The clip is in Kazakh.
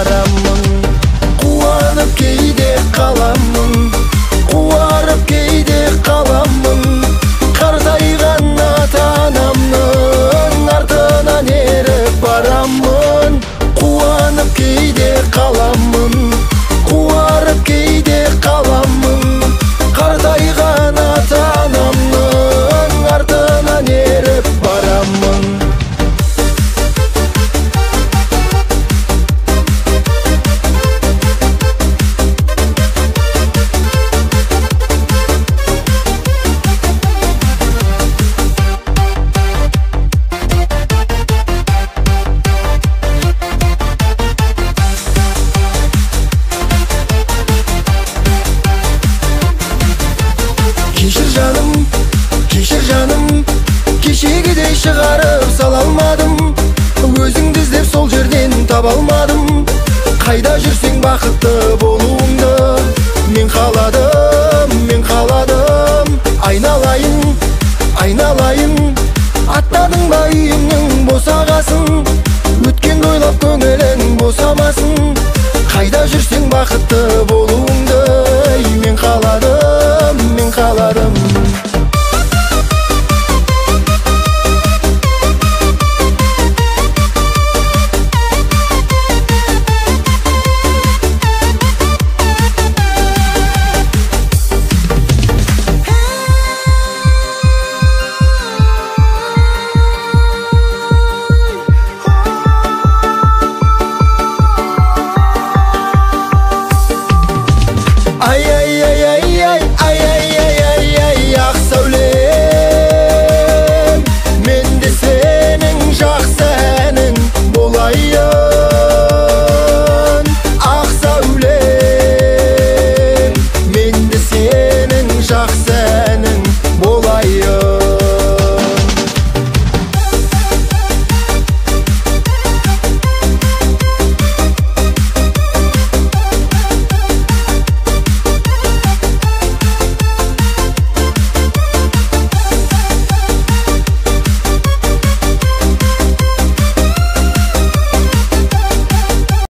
барамын. Кубанып кейде каламын, кубарып кейде каламын. Картайган ата-анамдын артынан эрип барамын. Кубанып кейде каламын, кубарып кейде каламын. Картайган ата-анамдын артынан эрип барамын. Кешір жаным, кешегідей шығарып сала алмадым. Өзіңді іздеп сол жерден таба алмадым. Қайда жүрсең бақытты болуыңды мен қаладым. Айналайын, аттадың ба үйіңнің босағасын. Өткенді ойлап көңілің босамасын. Қайда жүрсең бақытты болуыңды